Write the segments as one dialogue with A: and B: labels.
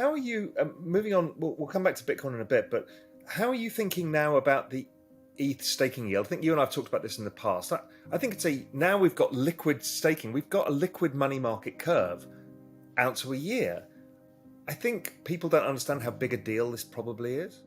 A: How are you moving on? We'll come back to Bitcoin in a bit, but how are you thinking now about the ETH staking yield? I think you and I have talked about this in the past. I think now we've got liquid staking. We've got a liquid money market curve out to a year. I think people don't understand how big a deal this probably is.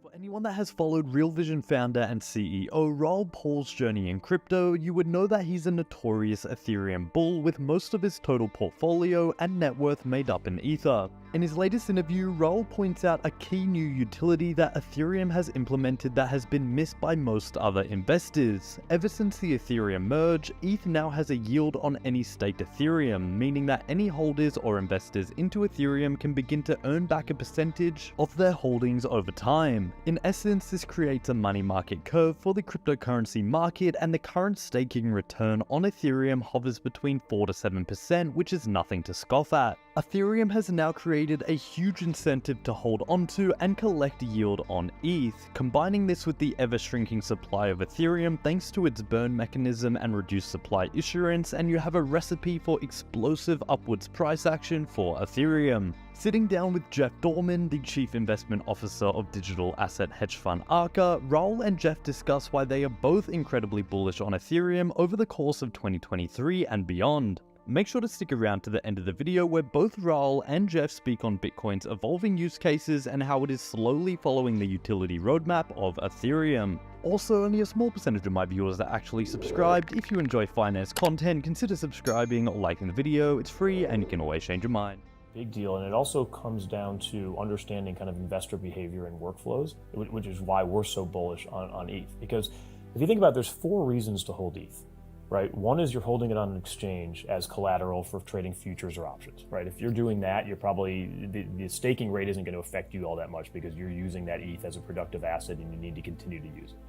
B: For anyone that has followed Real Vision founder and CEO Raoul Pal's journey in crypto, you would know that he's a notorious Ethereum bull with most of his total portfolio and net worth made up in Ether. In his latest interview, Raoul points out a key new utility that Ethereum has implemented that has been missed by most other investors. Ever since the Ethereum merge, ETH now has a yield on any staked Ethereum, meaning that any holders or investors into Ethereum can begin to earn back a percentage of their holdings over time. In essence, this creates a money market curve for the cryptocurrency market, and the current staking return on Ethereum hovers between 4 to 7%, which is nothing to scoff at. Ethereum has now created a huge incentive to hold onto and collect yield on ETH, combining this with the ever-shrinking supply of Ethereum thanks to its burn mechanism and reduced supply issuance, and you have a recipe for explosive upwards price action for Ethereum. Sitting down with Jeff Dorman, the Chief Investment Officer of digital asset hedge fund Arca, Raoul and Jeff discuss why they are both incredibly bullish on Ethereum over the course of 2023 and beyond. Make sure to stick around to the end of the video where both Raoul and Jeff speak on Bitcoin's evolving use cases and how it is slowly following the utility roadmap of Ethereum. Also, only a small percentage of my viewers are actually subscribed. If you enjoy finance content, consider subscribing or liking the video. It's free and you can always change your mind.
C: Big deal, and it also comes down to understanding kind of investor behavior and workflows, which is why we're so bullish on ETH. Because if you think about it, there's 4 reasons to hold ETH. Right? One is you're holding it on an exchange as collateral for trading futures or options, right? If you're doing that, you're probably, the staking rate isn't going to affect you all that much because you're using that ETH as a productive asset and you need to continue to use it.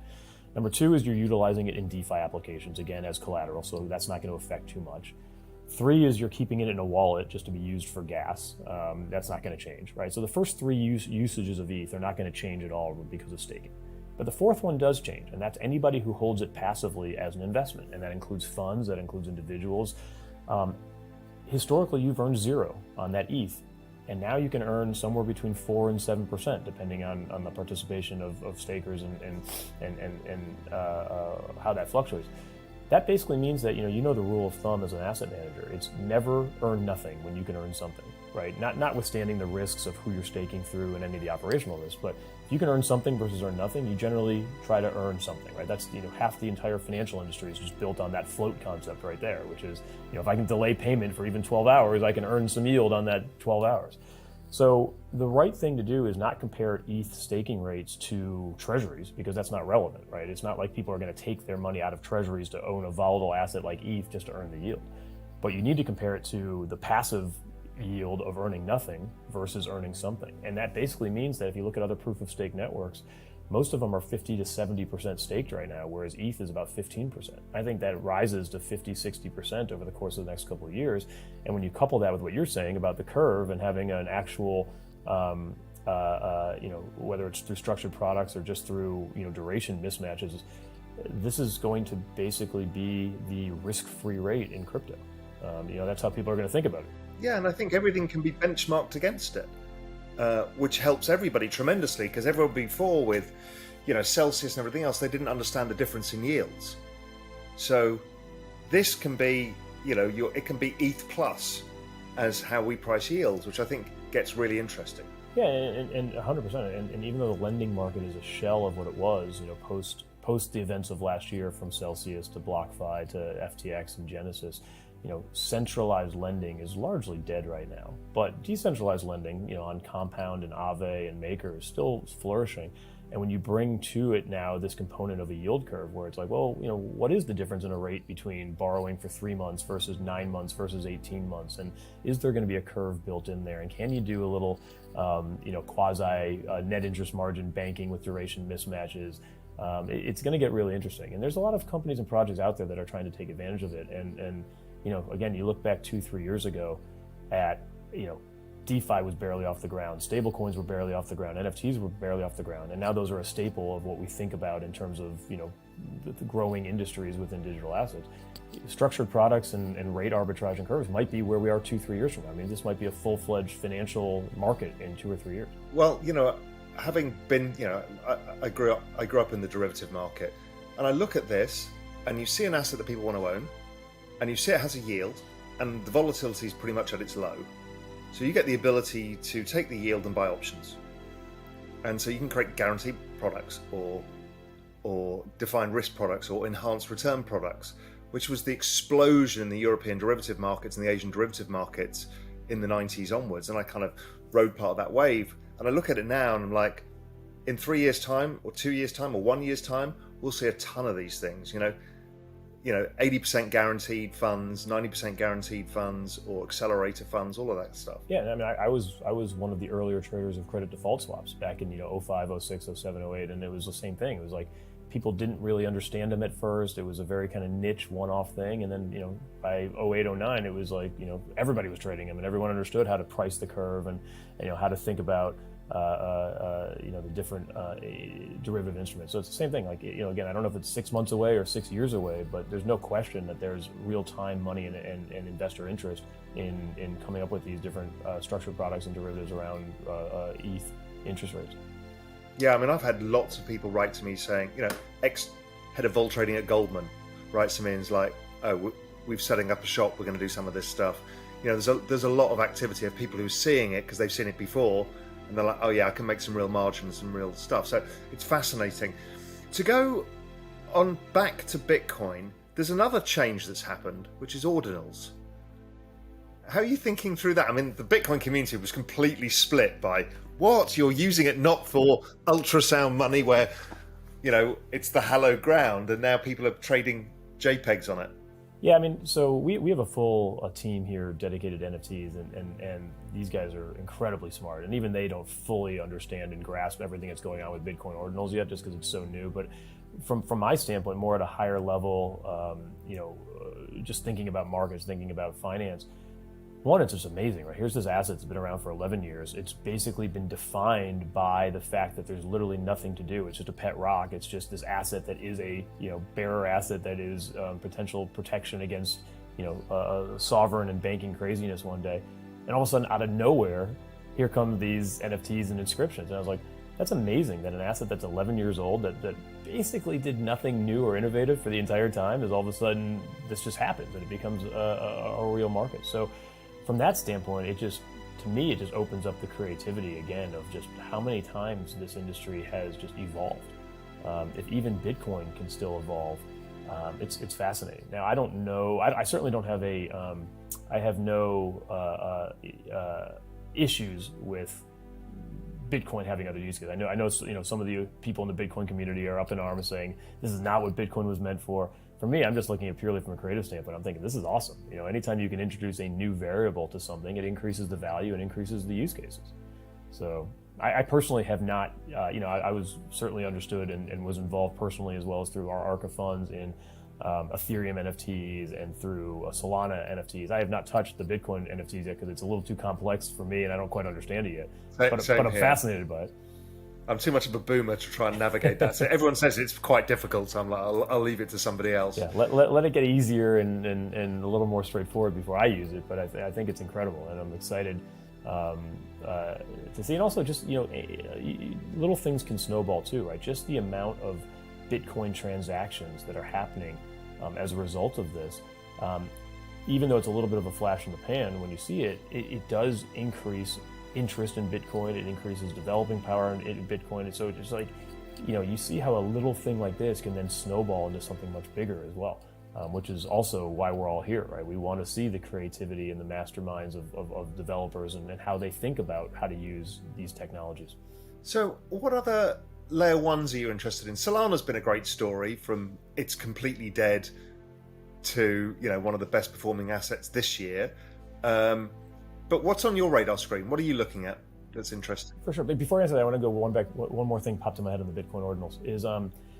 C: Number 2 is you're utilizing it in DeFi applications, again, as collateral, so that's not going to affect too much. 3 is you're keeping it in a wallet just to be used for gas. That's not going to change, right? So the first 3 usages of ETH are not going to change at all because of staking. But the 4th one does change, and that's anybody who holds it passively as an investment, and that includes funds, that includes individuals. Historically, you've earned 0 on that ETH, and now you can earn somewhere between 4 and 7%, depending on the participation of stakers and how that fluctuates. That basically means that you know the rule of thumb as an asset manager. It's never earn nothing when you can earn something, right? Notwithstanding the risks of who you're staking through and any of the operational risks, but if you can earn something versus earn nothing, you generally try to earn something, right? That's half the entire financial industry is just built on that float concept right there, which is if I can delay payment for even 12 hours, I can earn some yield on that 12 hours. So the right thing to do is not compare ETH staking rates to treasuries because that's not relevant, right? It's not like people are going to take their money out of treasuries to own a volatile asset like ETH just to earn the yield. But you need to compare it to the passive yield of earning nothing versus earning something. And that basically means that if you look at other proof of stake networks, most of them are 50 to 70% staked right now, whereas ETH is about 15%. I think that rises to 50, 60% over the course of the next couple of years. And when you couple that with what you're saying about the curve and having an actual, whether it's through structured products or just through, duration mismatches, this is going to basically be the risk-free rate in crypto. That's how people are going to think about it.
A: Yeah, and I think everything can be benchmarked against it. Which helps everybody tremendously because everyone before with, Celsius and everything else, they didn't understand the difference in yields. So this can be, it can be ETH plus as how we price yields, which I think gets really interesting.
C: Yeah, and 100%. And even though the lending market is a shell of what it was, post the events of last year from Celsius to BlockFi to FTX and Genesis, centralized lending is largely dead right now. But decentralized lending, on Compound and Aave and Maker is still flourishing. And when you bring to it now this component of a yield curve where it's like, well, what is the difference in a rate between borrowing for 3 months versus 9 months versus 18 months? And is there going to be a curve built in there? And can you do a little, quasi net interest margin banking with duration mismatches? It's going to get really interesting. And there's a lot of companies and projects out there that are trying to take advantage of it. And again, you look back 2-3 years ago at, DeFi was barely off the ground, stablecoins were barely off the ground, NFTs were barely off the ground, and now those are a staple of what we think about in terms of, the growing industries within digital assets. Structured products and rate arbitrage and curves might be where we are 2-3 years from now. I mean, this might be a full-fledged financial market in 2 or 3 years.
A: Well, having been, I grew up in the derivative market, and I look at this, and you see an asset that people want to own, and you see it has a yield, and the volatility is pretty much at its low. So you get the ability to take the yield and buy options. And so you can create guaranteed products or defined risk products or enhanced return products, which was the explosion in the European derivative markets and the Asian derivative markets in the 90s onwards. And I kind of rode part of that wave. And I look at it now and I'm like, in 3 years' time or 2 years' time or 1 year's time, we'll see a ton of these things, 80% guaranteed funds, 90% guaranteed funds, or accelerator funds, all of that stuff.
C: Yeah, I mean, I was one of the earlier traders of credit default swaps back in 05, 06, 07, 08, and it was the same thing. It was like people didn't really understand them at first. It was a very kind of niche one-off thing, and then by 08, 09, it was like everybody was trading them, and everyone understood how to price the curve and how to think about the different derivative instruments. So it's the same thing. Like again, I don't know if it's 6 months away or 6 years away, but there's no question that there's real-time money and investor interest in coming up with these different structured products and derivatives around ETH interest rates.
A: Yeah, I mean, I've had lots of people write to me saying, ex-head of vol trading at Goldman writes to me and is like, oh, we're setting up a shop, we're going to do some of this stuff. There's a lot of activity of people who are seeing it because they've seen it before, and they're like, oh yeah, I can make some real margins, some real stuff. So it's fascinating. To go on back to Bitcoin, there's another change that's happened, which is ordinals. How are you thinking through that? I mean, the Bitcoin community was completely split by, what? You're using it not for ultrasound money where, it's the hallowed ground, and now people are trading JPEGs on it.
C: Yeah, I mean, so we have a full team here dedicated to NFTs, and these guys are incredibly smart, and even they don't fully understand and grasp everything that's going on with Bitcoin ordinals yet, just because it's so new. But from my standpoint, more at a higher level, just thinking about markets, thinking about finance, one, it's just amazing, right? Here's this asset that's been around for 11 years. It's basically been defined by the fact that there's literally nothing to do. It's just a pet rock. It's just this asset that is a bearer asset that is potential protection against sovereign and banking craziness one day. And all of a sudden, out of nowhere, here come these NFTs and inscriptions. And I was like, that's amazing that an asset that's 11 years old that basically did nothing new or innovative for the entire time is all of a sudden this just happens and it becomes a real market. So from that standpoint, to me, it just opens up the creativity again of just how many times this industry has just evolved. If even Bitcoin can still evolve, it's fascinating. Now, I don't know. I certainly don't have I have no issues with Bitcoin having other use cases. I know some of the people in the Bitcoin community are up in arms saying this is not what Bitcoin was meant for. For me, I'm just looking at purely from a creative standpoint. I'm thinking this is awesome. Anytime you can introduce a new variable to something, it increases the value and increases the use cases. So I personally have not, I was certainly understood and was involved personally as well as through our ARCA funds in Ethereum NFTs and through Solana NFTs. I have not touched the Bitcoin NFTs yet because it's a little too complex for me and I don't quite understand it yet. But I'm fascinated by it.
A: I'm too much of a boomer to try and navigate that. So everyone says it's quite difficult, so I'm like, I'll leave it to somebody else.
C: Yeah, let it get easier and a little more straightforward before I use it. But I think it's incredible, and I'm excited to see. And also, just little things can snowball too, right? Just the amount of Bitcoin transactions that are happening as a result of this. Even though it's a little bit of a flash in the pan, when you see it, it does increase interest in Bitcoin. It increases developing power in Bitcoin. And so it's just like, you see how a little thing like this can then snowball into something much bigger as well, which is also why we're all here, right? We want to see the creativity and the masterminds of developers and how they think about how to use these technologies.
A: So what other layer ones are you interested in? Solana's been a great story from it's completely dead to, one of the best performing assets this year. But what's on your radar screen? What are you looking at that's interesting?
C: For sure. But before I answer that, I want to go one more thing popped in my head on the Bitcoin ordinals is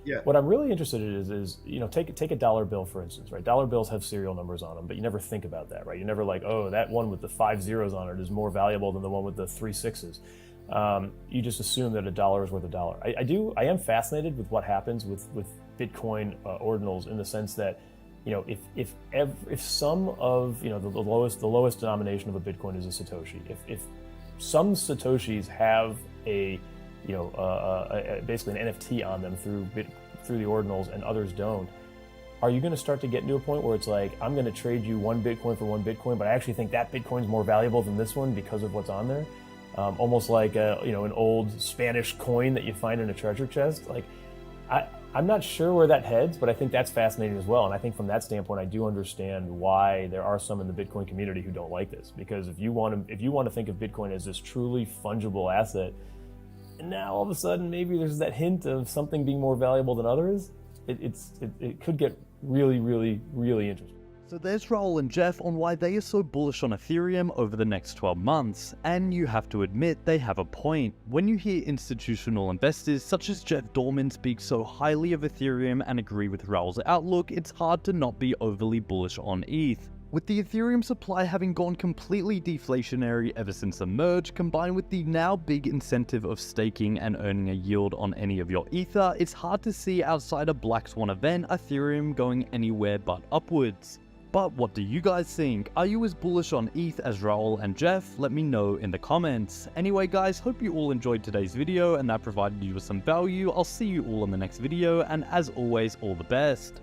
A: Yeah.
C: What I'm really interested in is take a dollar bill, for instance, right? Dollar bills have serial numbers on them, but you never think about that, right? You're never like, oh, that one with the 5 zeros on it is more valuable than the one with the 3 sixes. You just assume that a dollar is worth a dollar. I am fascinated with what happens with Bitcoin ordinals, in the sense that, you know, if some of, you know, the lowest denomination of a Bitcoin is a Satoshi. If some Satoshis have a, you know, basically an NFT on them through the ordinals, and others don't, are you going to start to get into a point where it's like, I'm going to trade you one Bitcoin for one Bitcoin, but I actually think that Bitcoin's more valuable than this one because of what's on there? Almost like you know, an old Spanish coin that you find in a treasure chest. Like, I'm not sure where that heads, but I think that's fascinating as well. And I think from that standpoint, I do understand why there are some in the Bitcoin community who don't like this. Because if you want to think of Bitcoin as this truly fungible asset, and now all of a sudden maybe there's that hint of something being more valuable than others, it could get really, really, really interesting.
B: So there's Raoul and Jeff on why they are so bullish on Ethereum over the next 12 months, and you have to admit they have a point. When you hear institutional investors such as Jeff Dorman speak so highly of Ethereum and agree with Raoul's outlook, it's hard to not be overly bullish on ETH. With the Ethereum supply having gone completely deflationary ever since the merge, combined with the now big incentive of staking and earning a yield on any of your Ether, it's hard to see outside a Black Swan event Ethereum going anywhere but upwards. But what do you guys think? Are you as bullish on ETH as Raoul and Jeff? Let me know in the comments. Anyway guys, hope you all enjoyed today's video and that provided you with some value. I'll see you all in the next video, and as always, all the best.